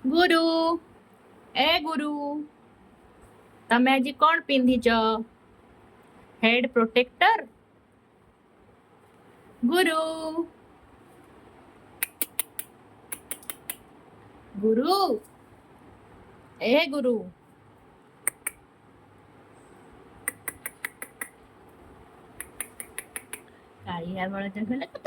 ગુરુ એ ગુરુ તમે હજી કોણ પીંધી છો हेड प्रोटेक्टर गुरु गुरु ए गुरु काळी ह्या बळाच्या घरात